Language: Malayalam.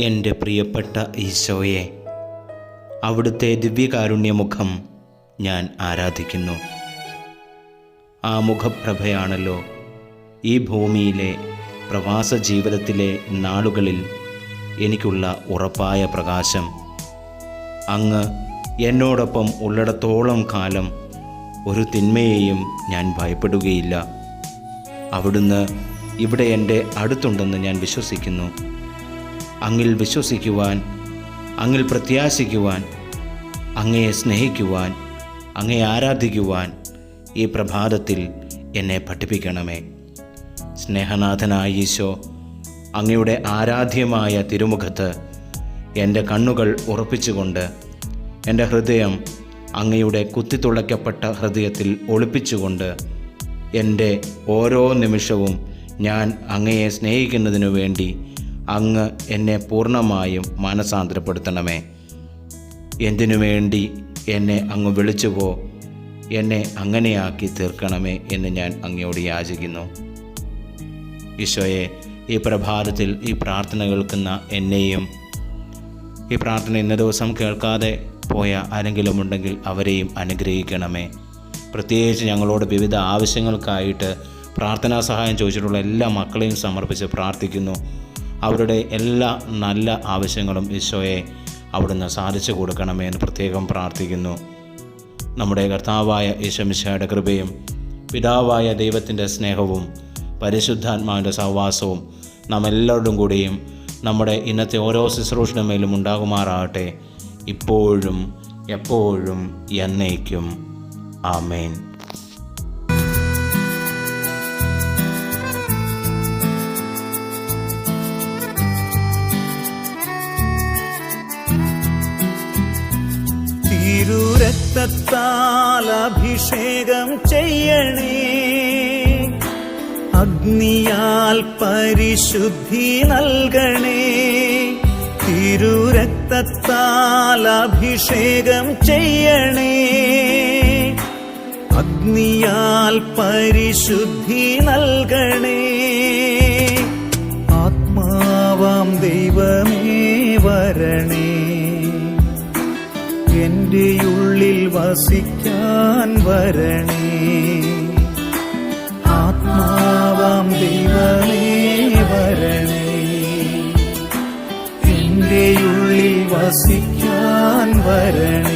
എൻ്റെ പ്രിയപ്പെട്ട ഈശോയെ, അവിടുത്തെ ദിവ്യകാരുണ്യമുഖം ഞാൻ ആരാധിക്കുന്നു. ആ മുഖപ്രഭയാണല്ലോ ഈ ഭൂമിയിലെ പ്രവാസ ജീവിതത്തിലെ നാളുകളിൽ എനിക്കുള്ള ഉറപ്പായ പ്രകാശം. അങ്ങ് എന്നോടൊപ്പം ഉള്ളിടത്തോളം കാലം ഒരു തിന്മയെയും ഞാൻ ഭയപ്പെടുകയില്ല. അവിടുന്ന് ഇവിടെ എൻ്റെ അടുത്തുണ്ടെന്ന് ഞാൻ വിശ്വസിക്കുന്നു. അങ്ങിൽ വിശ്വസിക്കുവാൻ, അങ്ങിൽ പ്രത്യാശിക്കുവാൻ, അങ്ങയെ സ്നേഹിക്കുവാൻ, അങ്ങയെ ആരാധിക്കുവാൻ ഈ പ്രഭാതത്തിൽ എന്നെ പഠിപ്പിക്കണമേ. സ്നേഹനാഥനായ ഈശോ, അങ്ങയുടെ ആരാധ്യമായ തിരുമുഖത്ത് എൻ്റെ കണ്ണുകൾ ഉറപ്പിച്ചുകൊണ്ട് എൻ്റെ ഹൃദയം അങ്ങയുടെ കുത്തിത്തുളയ്ക്കപ്പെട്ട ഹൃദയത്തിൽ ഒളിപ്പിച്ചുകൊണ്ട് എൻ്റെ ഓരോ നിമിഷവും ഞാൻ അങ്ങയെ സ്നേഹിക്കുന്നതിനു വേണ്ടി അങ്ങ് എന്നെ പൂർണ്ണമായും മാനസാന്തരപ്പെടുത്തണമേ. എന്തിനു വേണ്ടി എന്നെ അങ്ങ് വിളിച്ചുവോ എന്നെ അങ്ങനെയാക്കി തീർക്കണമേ എന്ന് ഞാൻ അങ്ങയോട് യാചിക്കുന്നു. ഈശോയെ, ഈ പ്രഭാതത്തിൽ ഈ പ്രാർത്ഥന കേൾക്കുന്ന എന്നെയും, ഈ പ്രാർത്ഥന ഇന്ന ദിവസം കേൾക്കാതെ പോയ ആരെങ്കിലും ഉണ്ടെങ്കിൽ അവരെയും അനുഗ്രഹിക്കണമേ. പ്രത്യേകിച്ച് ഞങ്ങളോട് വിവിധ ആവശ്യങ്ങൾക്കായിട്ട് പ്രാർത്ഥനാ സഹായം ചോദിച്ചിട്ടുള്ള എല്ലാ മക്കളെയും സമർപ്പിച്ച് പ്രാർത്ഥിക്കുന്നു. അവരുടെ എല്ലാ നല്ല ആവശ്യങ്ങളും ഈശോയെ അവിടുന്ന് സാധിച്ചു കൊടുക്കണമേ എന്ന് പ്രത്യേകം പ്രാർത്ഥിക്കുന്നു. നമ്മുടെ കർത്താവായ ഈശോമിശിഹായുടെ കൃപയും പിതാവായ ദൈവത്തിൻ്റെ സ്നേഹവും പരിശുദ്ധാത്മാവിൻ്റെ സഹവാസവും നാം എല്ലാവരുടെയും കൂടെയും നമ്മുടെ ഇന്നത്തെ ഓരോ ശുശ്രൂഷണമേലും ഉണ്ടാകുമാറാകട്ടെ, ഇപ്പോഴും എപ്പോഴും എന്നേക്കും. ആമേൻ. തിരുരക്തത്താൽ അഭിഷേകം ചെയ്യണേ, അഗ്നിയാൽ പരിശുദ്ധി നൽകണേ. തിരുരക്തത്താൽ അഭിഷേകം ചെയ്യണേ, അഗ്നിയാൽ പരിശുദ്ധി നൽകണേ. ആത്മാവാം ദൈവമേ വരണേ, എൻ്റെ ഉള്ളിൽ വസിക്കാൻ വരണേ. ആത്മാവാം ദൈവമേ വരണേ, എൻ്റെ ഉള്ളിൽ വസിക്കാൻ വരണേ.